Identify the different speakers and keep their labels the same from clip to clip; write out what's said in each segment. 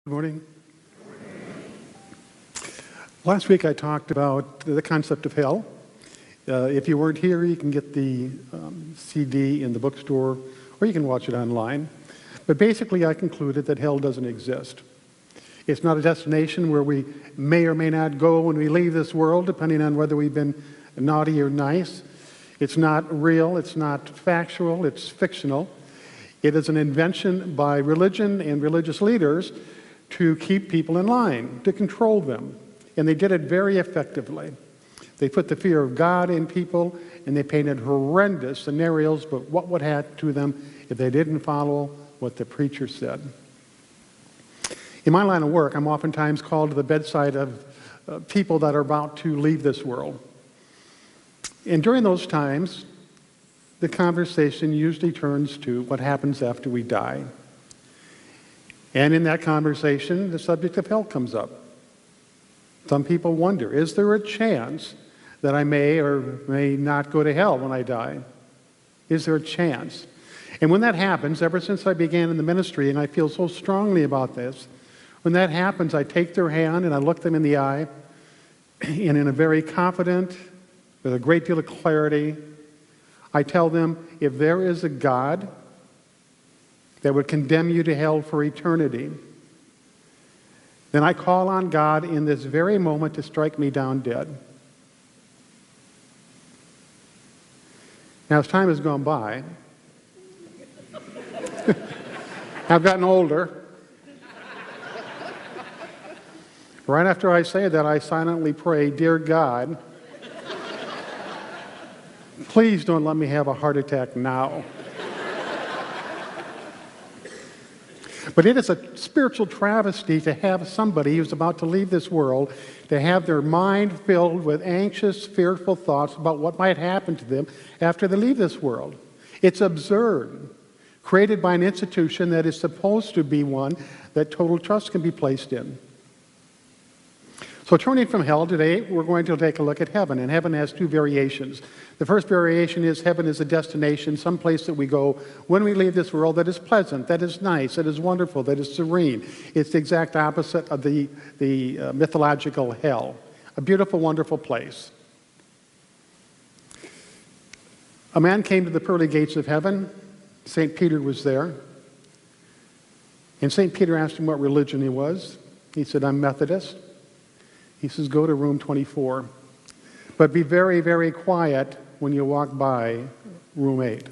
Speaker 1: Good morning. Last week I talked about the concept of hell. If you weren't here, you can get the CD in the bookstore, or you can watch it online. But basically I concluded that hell doesn't exist. It's not a destination where we may or may not go when we leave this world, depending on whether we've been naughty or nice. It's not real, it's not factual, it's fictional. It is an invention by religion and religious leaders to keep people in line, to control them. And they did it very effectively. They put the fear of God in people, and they painted horrendous scenarios, but what would happen to them if they didn't follow what the preacher said. In my line of work, I'm oftentimes called to the bedside of people that are about to leave this world. And during those times, the conversation usually turns to what happens after we die. And in that conversation, the subject of hell comes up. Some people wonder, is there a chance that I may or may not go to hell when I die? Is there a chance? And when that happens, ever since I began in the ministry, and I feel so strongly about this, when that happens, I take their hand and I look them in the eye, and in a very confident, with a great deal of clarity, I tell them, if there is a God that would condemn you to hell for eternity, then I call on God in this very moment to strike me down dead. Now, as time has gone by, I've gotten older. Right after I say that, I silently pray, dear God, please don't let me have a heart attack now. But it is a spiritual travesty to have somebody who's about to leave this world to have their mind filled with anxious, fearful thoughts about what might happen to them after they leave this world. It's absurd, created by an institution that is supposed to be one that total trust can be placed in. So turning from hell today, we're going to take a look at heaven, and heaven has two variations. The first variation is heaven is a destination, some place that we go when we leave this world that is pleasant, that is nice, that is wonderful, that is serene. It's the exact opposite of the mythological hell, a beautiful, wonderful place. A man came to the pearly gates of heaven. St. Peter was there. And St. Peter asked him what religion he was. He said, I'm Methodist. He says, go to room 24. But be very, very quiet when you walk by room 8.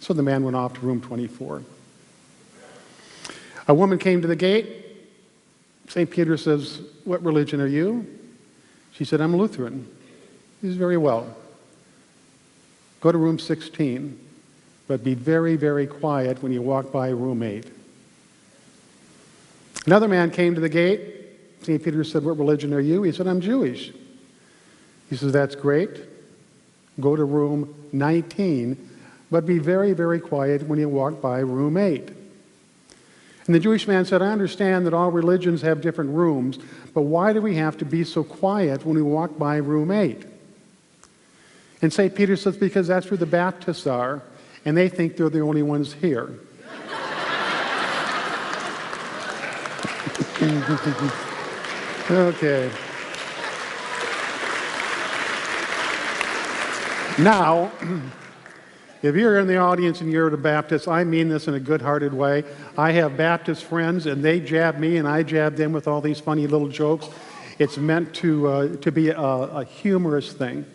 Speaker 1: So the man went off to room 24. A woman came to the gate. St. Peter says, what religion are you? She said, I'm Lutheran. He says, very well. Go to room 16. But be very, very quiet when you walk by room 8. Another man came to the gate. St. Peter said, what religion are you? He said, I'm Jewish. He says, that's great. Go to room 19, but be very, very quiet when you walk by room 8. And the Jewish man said, I understand that all religions have different rooms, but why do we have to be so quiet when we walk by room 8? And St. Peter says, because that's where the Baptists are, and they think they're the only ones here. Okay. Now, if you're in the audience and you're a Baptist, I mean this in a good-hearted way. I have Baptist friends, and they jab me, and I jab them with all these funny little jokes. It's meant to be a humorous thing.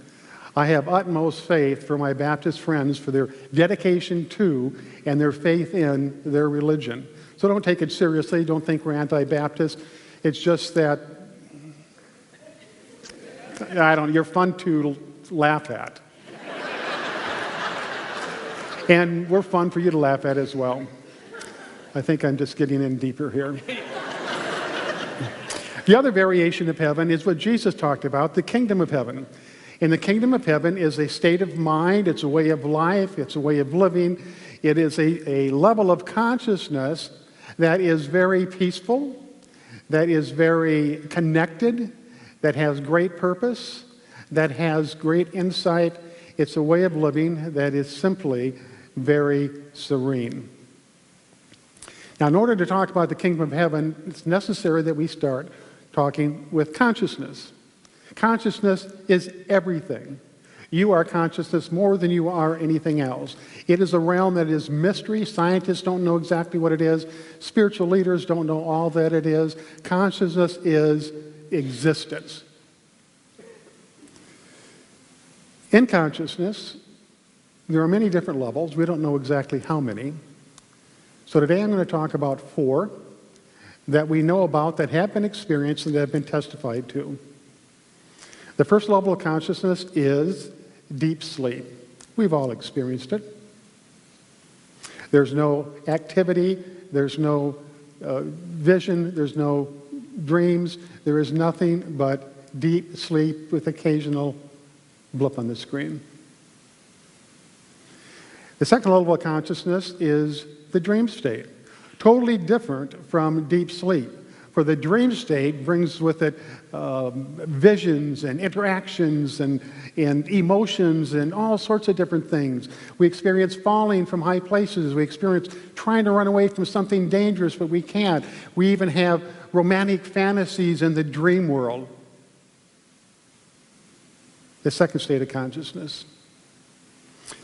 Speaker 1: I have utmost faith for my Baptist friends for their dedication to and their faith in their religion. So don't take it seriously. Don't think we're anti-Baptist. It's just that you're fun to laugh at. And we're fun for you to laugh at as well. I think I'm just getting in deeper here. The other variation of heaven is what Jesus talked about, the kingdom of heaven. And the kingdom of heaven is a state of mind, it's a way of life, it's a way of living. It is a level of consciousness that is very peaceful, that is very connected, that has great purpose, that has great insight. It's a way of living that is simply very serene. Now, in order to talk about the kingdom of heaven, it's necessary that we start talking with consciousness. Consciousness is everything. You are consciousness more than you are anything else. It is a realm that is mystery. Scientists don't know exactly what it is. Spiritual leaders don't know all that it is. Consciousness is existence. In consciousness, there are many different levels. We don't know exactly how many. So today I'm going to talk about 4 that we know about, that have been experienced and that have been testified to. The first level of consciousness is deep sleep. We've all experienced it. There's no activity, there's no vision, there's no dreams, there is nothing but deep sleep with occasional blip on the screen. The second level of consciousness is the dream state. Totally different from deep sleep. For the dream state brings with it visions and interactions and emotions and all sorts of different things. We experience falling from high places. We experience trying to run away from something dangerous, but we can't. We even have romantic fantasies in the dream world. The second state of consciousness.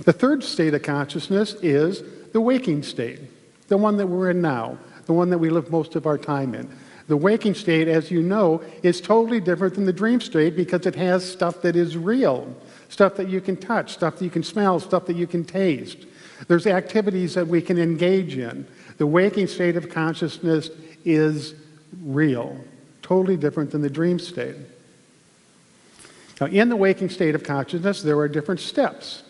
Speaker 1: The third state of consciousness is the waking state, the one that we're in now, the one that we live most of our time in. The waking state, as you know, is totally different than the dream state because it has stuff that is real, stuff that you can touch, stuff that you can smell, stuff that you can taste. There's activities that we can engage in. The waking state of consciousness is real, totally different than the dream state. Now, in the waking state of consciousness, there are different steps.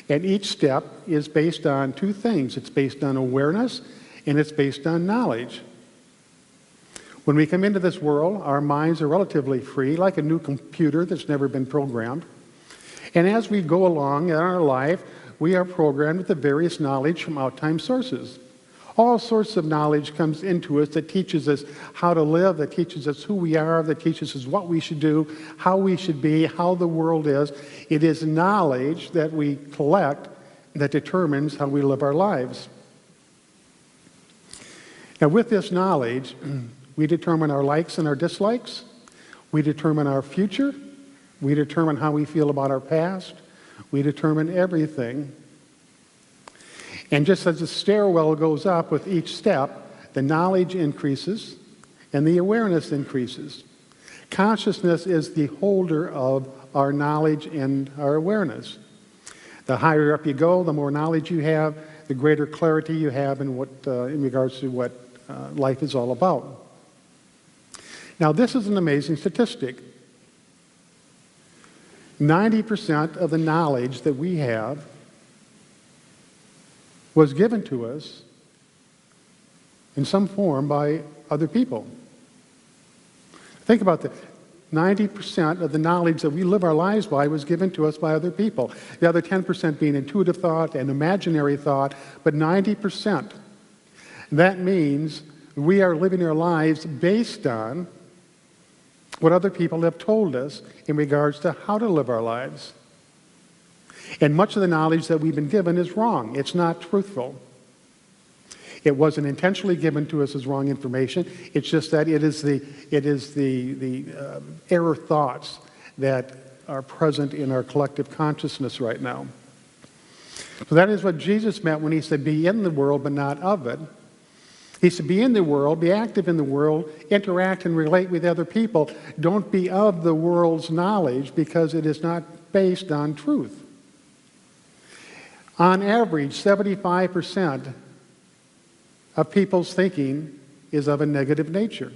Speaker 1: And each step is based on 2 things. It's based on awareness, and it's based on knowledge. When we come into this world, our minds are relatively free, like a new computer that's never been programmed. And as we go along in our life, we are programmed with the various knowledge from outside sources. All sorts of knowledge comes into us that teaches us how to live, that teaches us who we are, that teaches us what we should do, how we should be, how the world is. It is knowledge that we collect that determines how we live our lives. Now, with this knowledge, we determine our likes and our dislikes. We determine our future. We determine how we feel about our past. We determine everything. And just as the stairwell goes up with each step, the knowledge increases and the awareness increases. Consciousness is the holder of our knowledge and our awareness. The higher up you go, the more knowledge you have, the greater clarity you have in regards to what life is all about. Now, this is an amazing statistic. 90% of the knowledge that we have was given to us in some form by other people. Think about that. 90% of the knowledge that we live our lives by was given to us by other people. The other 10% being intuitive thought and imaginary thought, but 90%. That means we are living our lives based on what other people have told us in regards to how to live our lives. And much of the knowledge that we've been given is wrong. It's not truthful. It wasn't intentionally given to us as wrong information. It's just that it is the error thoughts that are present in our collective consciousness right now. So that is what Jesus meant when he said, be in the world, but not of it. He said, be in the world, be active in the world, interact and relate with other people. Don't be of the world's knowledge because it is not based on truth. On average, 75% of people's thinking is of a negative nature.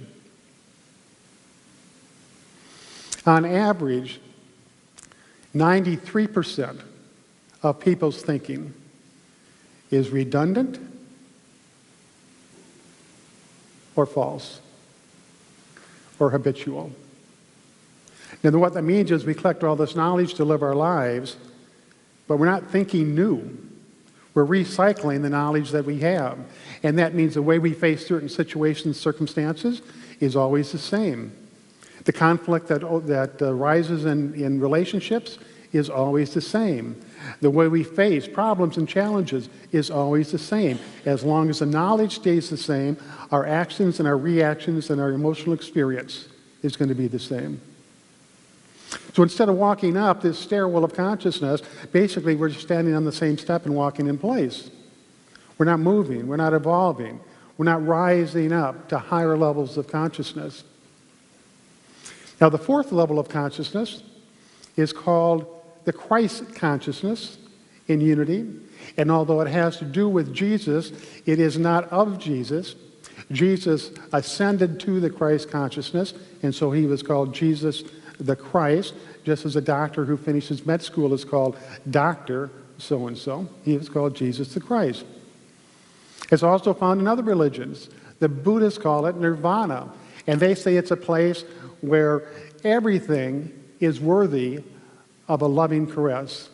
Speaker 1: On average, 93% of people's thinking is redundant or false or habitual. Now, what that means is we collect all this knowledge to live our lives, but we're not thinking new. We're recycling the knowledge that we have. And that means the way we face certain situations, circumstances, is always the same. The conflict that rises in relationships is always the same. The way we face problems and challenges is always the same. As long as the knowledge stays the same, our actions and our reactions and our emotional experience is going to be the same. So instead of walking up this stairwell of consciousness, basically we're just standing on the same step and walking in place. We're not moving, we're not evolving, we're not rising up to higher levels of consciousness. Now the fourth level of consciousness is called the Christ consciousness in unity. And although it has to do with Jesus, it is not of Jesus. Jesus ascended to the Christ consciousness, and so he was called Jesus the Christ, just as a doctor who finishes med school is called Dr. So-and-so. He is called Jesus the Christ. It's also found in other religions. The Buddhists call it nirvana, and they say it's a place where everything is worthy of a loving caress.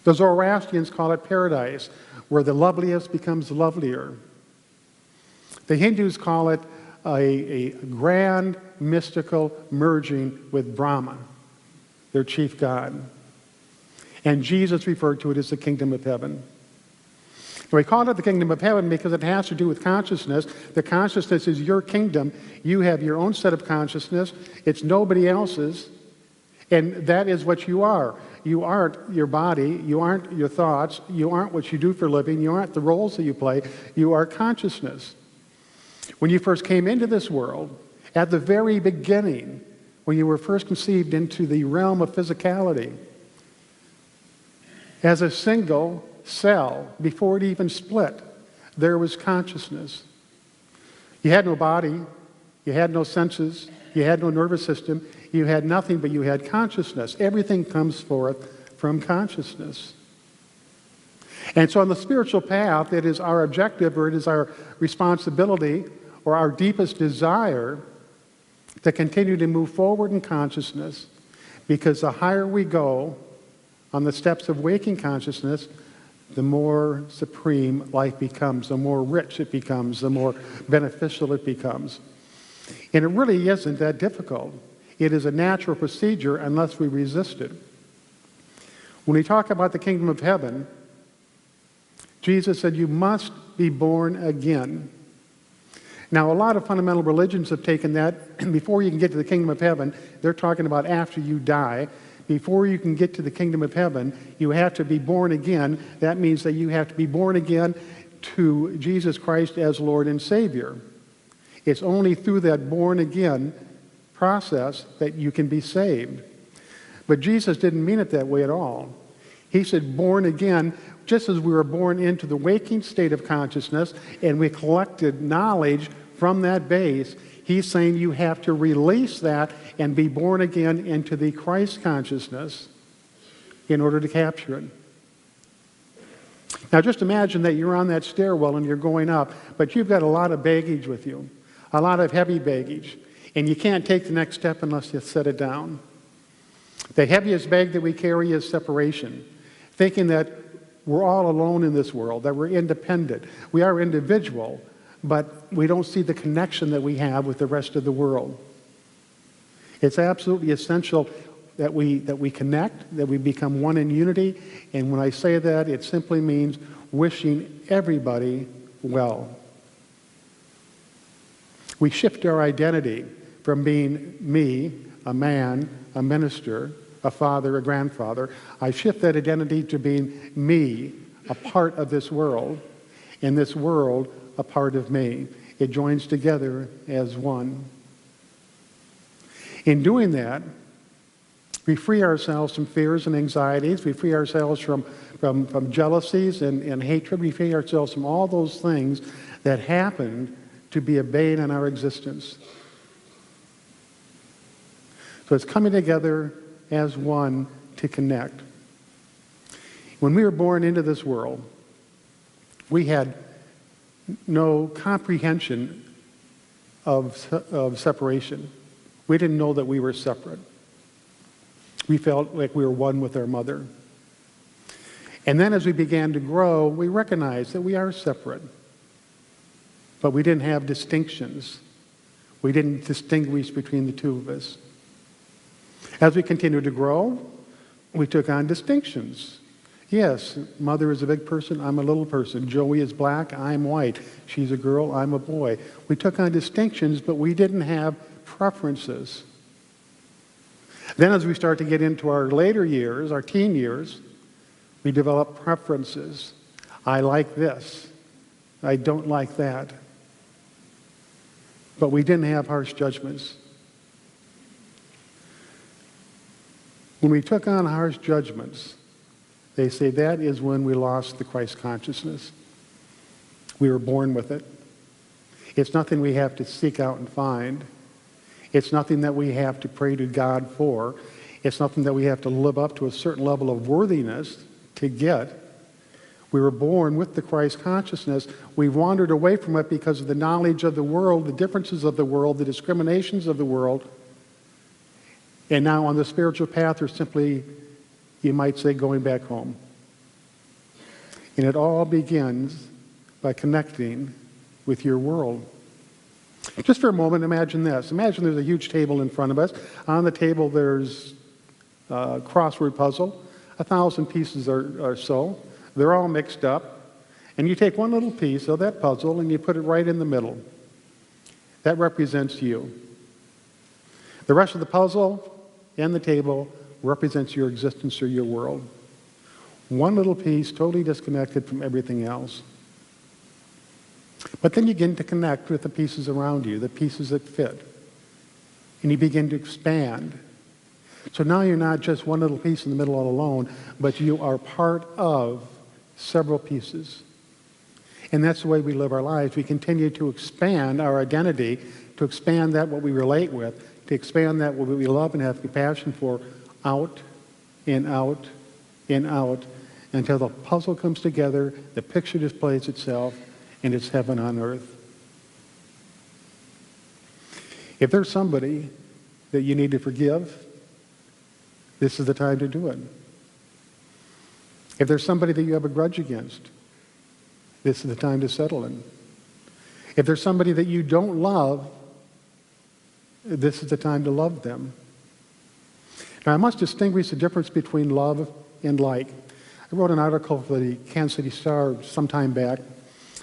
Speaker 1: The Zoroastrians call it paradise, where the loveliest becomes lovelier. The Hindus call it a grand mystical merging with Brahma, their chief god. And Jesus referred to it as the kingdom of heaven. We call it the kingdom of heaven because it has to do with consciousness. The consciousness is your kingdom. You have your own set of consciousness. It's nobody else's. And that is what you are. You aren't your body. You aren't your thoughts. You aren't what you do for a living. You aren't the roles that you play. You are consciousness. When you first came into this world, at the very beginning, when you were first conceived into the realm of physicality, as a single cell, before it even split, there was consciousness. You had no body, you had no senses, you had no nervous system, you had nothing, but you had consciousness. Everything comes forth from consciousness. And so on the spiritual path, it is our objective, or it is our responsibility, or our deepest desire to continue to move forward in consciousness, because the higher we go on the steps of waking consciousness, the more supreme life becomes, the more rich it becomes, the more beneficial it becomes. And it really isn't that difficult. It is a natural procedure unless we resist it. When we talk about the kingdom of heaven, Jesus said you must be born again. Now, a lot of fundamental religions have taken that, and before you can get to the kingdom of heaven, they're talking about after you die. Before you can get to the kingdom of heaven, you have to be born again. That means that you have to be born again to Jesus Christ as Lord and Savior. It's only through that born again process that you can be saved. But Jesus didn't mean it that way at all. He said born again, just as we were born into the waking state of consciousness and we collected knowledge from that base, he's saying you have to release that and be born again into the Christ consciousness in order to capture it. Now just imagine that you're on that stairwell and you're going up, but you've got a lot of baggage with you, a lot of heavy baggage, and you can't take the next step unless you set it down. The heaviest bag that we carry is separation, thinking that we're all alone in this world, that we're independent. We are individual, but we don't see the connection that we have with the rest of the world. It's absolutely essential that we connect, that we become one in unity, and when I say that, it simply means wishing everybody well. We shift our identity from being me, a man, a minister, a father, a grandfather. I shift that identity to being me, a part of this world, and this world a part of me. It joins together as one. In doing that, we free ourselves from fears and anxieties. We free ourselves from jealousies and hatred. We free ourselves from all those things that happen to be a bane in our existence. So it's coming together as one to connect. When we were born into this world, we had no comprehension of separation. We didn't know that we were separate. We felt like we were one with our mother. And then as we began to grow, we recognized that we are separate. But we didn't have distinctions. We didn't distinguish between the two of us. As we continued to grow, We took on distinctions. Yes, Mother is a big person, I'm a little person. Joey is black, I'm white. She's a girl, I'm a boy. We took on distinctions, but we didn't have preferences. Then as we start to get into our later years, our teen years, we develop preferences. I like this. I don't like that. But we didn't have harsh judgments. When we took on harsh judgments, they say that is when we lost the Christ consciousness. We were born with it. It's nothing we have to seek out and find. It's nothing that we have to pray to God for. It's nothing that we have to live up to a certain level of worthiness to get. We were born with the Christ consciousness. We wandered away from it because of the knowledge of the world, the differences of the world, the discriminations of the world. And now on the spiritual path, or simply, you might say, going back home. And it all begins by connecting with your world. Just for a moment, imagine this. Imagine there's a huge table in front of us. On the table, there's a crossword puzzle, 1,000 pieces or so. They're all mixed up. And you take one little piece of that puzzle and you put it right in the middle. That represents you. The rest of the puzzle and the table represents your existence or your world. One little piece totally disconnected from everything else. But then you begin to connect with the pieces around you, the pieces that fit. And you begin to expand. So now you're not just one little piece in the middle all alone, but you are part of several pieces. And that's the way we live our lives. We continue to expand our identity, to expand that what we relate with, to expand that what we love and have compassion for, out and out and out, until the puzzle comes together, the picture displays itself, and it's heaven on earth. If there's somebody that you need to forgive, this is the time to do it. If there's somebody that you have a grudge against, this is the time to settle it. If there's somebody that you don't love, this is the time to love them. Now, I must distinguish the difference between love and like. I wrote an article for the Kansas City Star some time back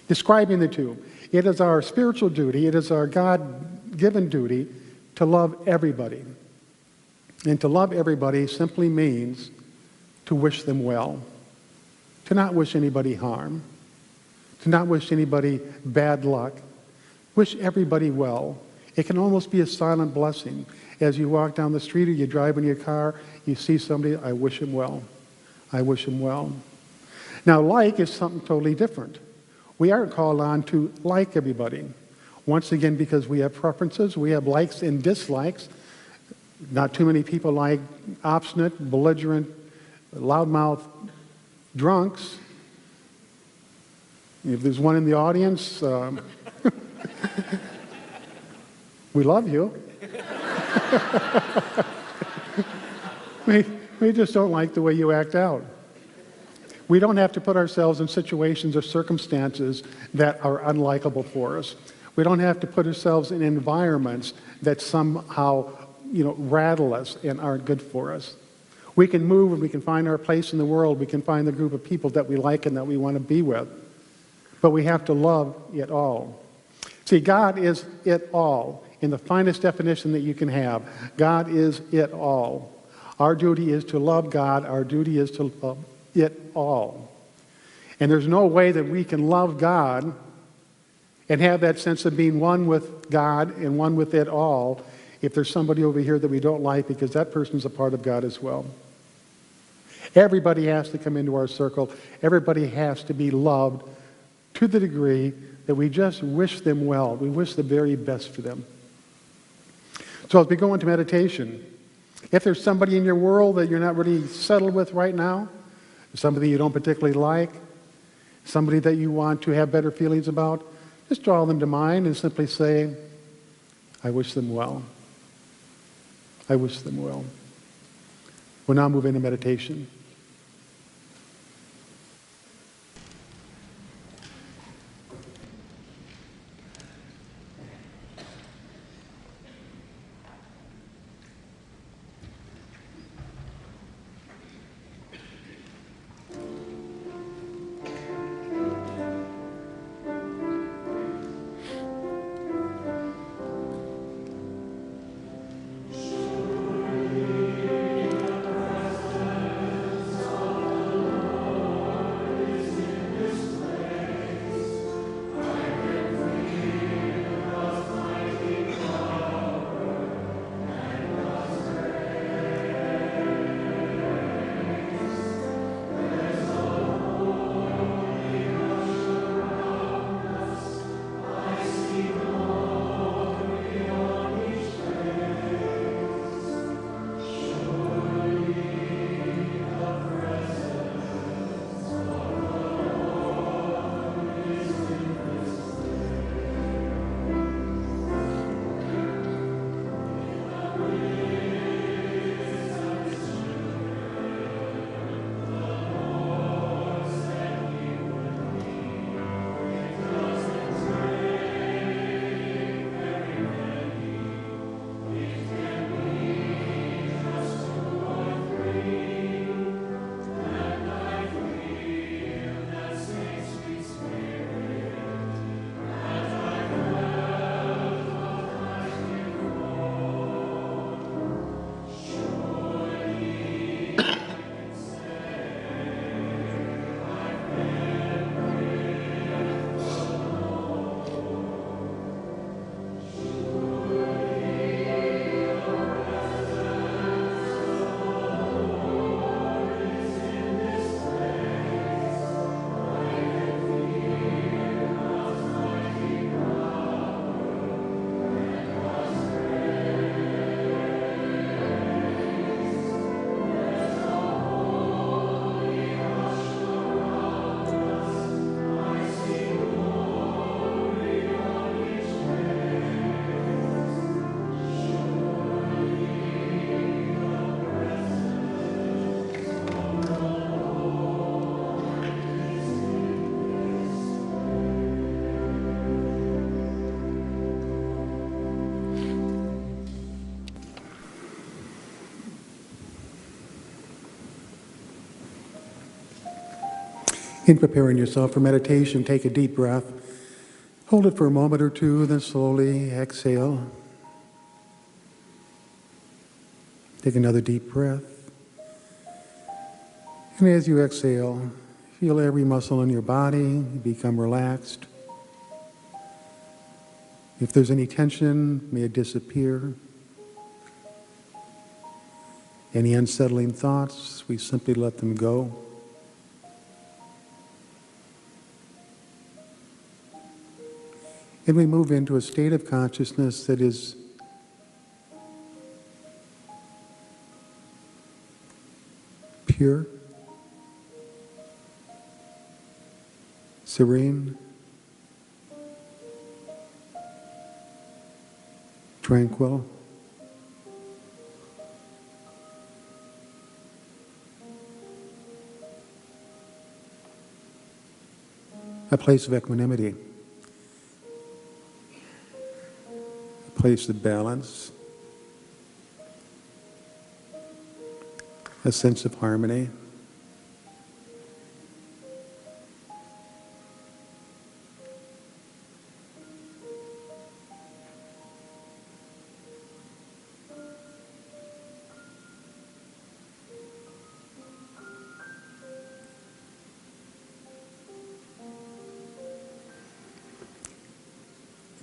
Speaker 1: describing the two. It is our spiritual duty, it is our God-given duty to love everybody. And to love everybody simply means to wish them well, to not wish anybody harm, to not wish anybody bad luck. Wish everybody well. It can almost be a silent blessing. As you walk down the street or you drive in your car, you see somebody, I wish him well. I wish him well. Now, like is something totally different. We aren't called on to like everybody. Once again, because we have preferences, we have likes and dislikes. Not too many people like obstinate, belligerent, loudmouth drunks. If there's one in the audience, we love you. We just don't like the way you act out. We don't have to put ourselves in situations or circumstances that are unlikable for us. We don't have to put ourselves in environments that somehow, rattle us and aren't good for us. We can move and we can find our place in the world. We can find the group of people that we like and that we want to be with. But we have to love it all. See, God is it all in the finest definition that you can have. God is it all. Our duty is to love God. Our duty is to love it all. And there's no way that we can love God and have that sense of being one with God and one with it all if there's somebody over here that we don't like, because that person's a part of God as well. Everybody has to come into our circle. Everybody has to be loved to the degree that we just wish them well. We wish the very best for them. So as we go into meditation, if there's somebody in your world that you're not really settled with right now, somebody you don't particularly like, somebody that you want to have better feelings about, just draw them to mind and simply say, I wish them well. I wish them well. We'll now move into meditation. In preparing yourself for meditation, take a deep breath. Hold it for a moment or two, then slowly exhale. Take another deep breath. And as you exhale, feel every muscle in your body become relaxed. If there's any tension, may it disappear. Any unsettling thoughts, we simply let them go. And we move into a state of consciousness that is pure, serene, tranquil, a place of equanimity, a place of balance, a sense of harmony.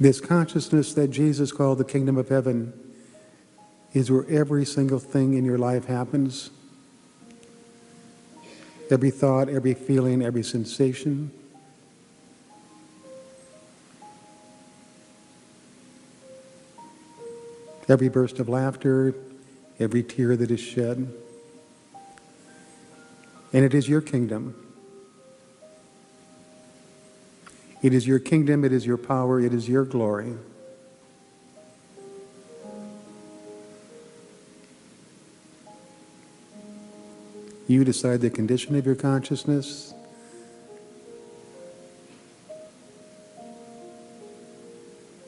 Speaker 1: This consciousness that Jesus called the kingdom of heaven is where every single thing in your life happens. Every thought, every feeling, every sensation. Every burst of laughter, every tear that is shed. And it is your kingdom. It is your kingdom, it is your power, it is your glory. You decide the condition of your consciousness.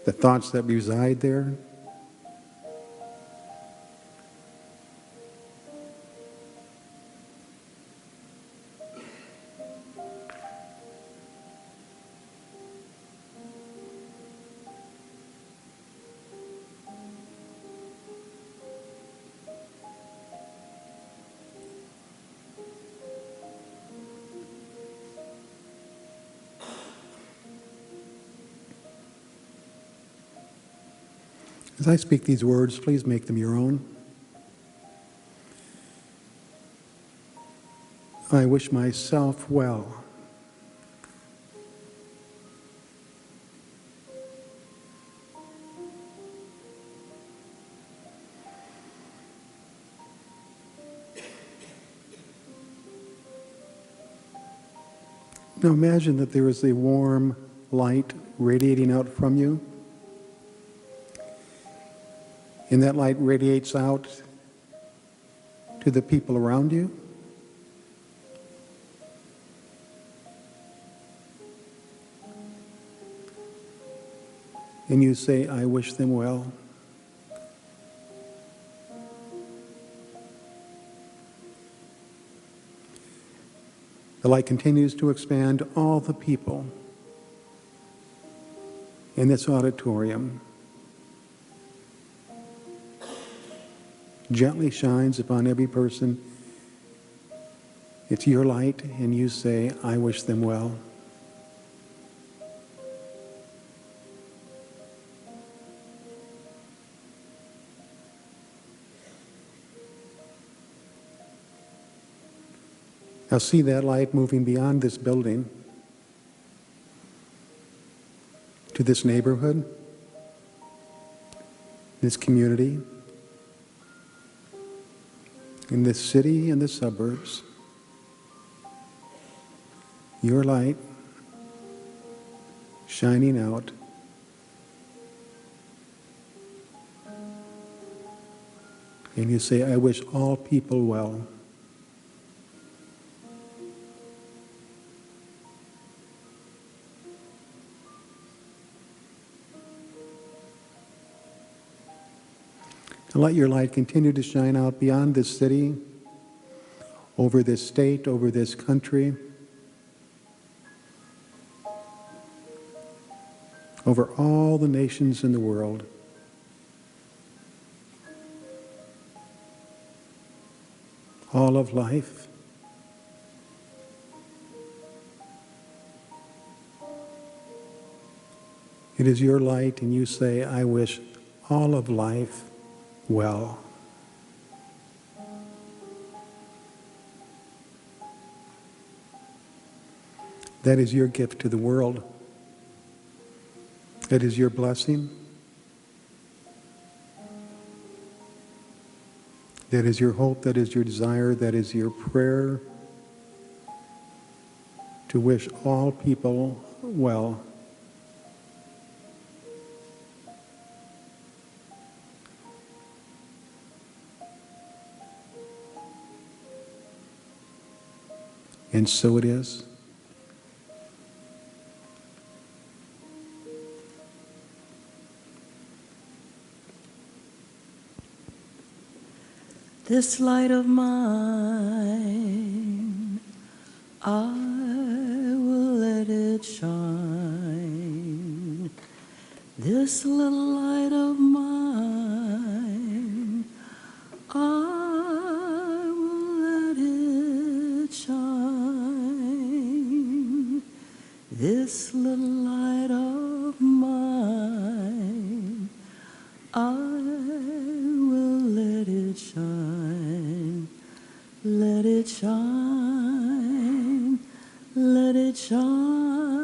Speaker 1: The thoughts that reside there. As I speak these words, please make them your own. I wish myself well. Now imagine that there is a warm light radiating out from you. And that light radiates out to the people around you. And you say, I wish them well. The light continues to expand to all the people in this auditorium. Gently shines upon every person. It's your light, and you say, I wish them well. Now see that light moving beyond this building to this neighborhood, this community, in this city and the suburbs. Your light shining out. And you say, I wish all people well. And let your light continue to shine out beyond this city, over this state, over this country, over all the nations in the world. All of life. It is your light, and you say, I wish all of life well. That is your gift to the world. That is your blessing. That is your hope, that is your desire, that is your prayer, to wish all people well. And so it is.
Speaker 2: This light of mine, I will let it shine. This little light of mine, I will let it shine. This little light of mine, I will let it shine. Let it shine, let it shine.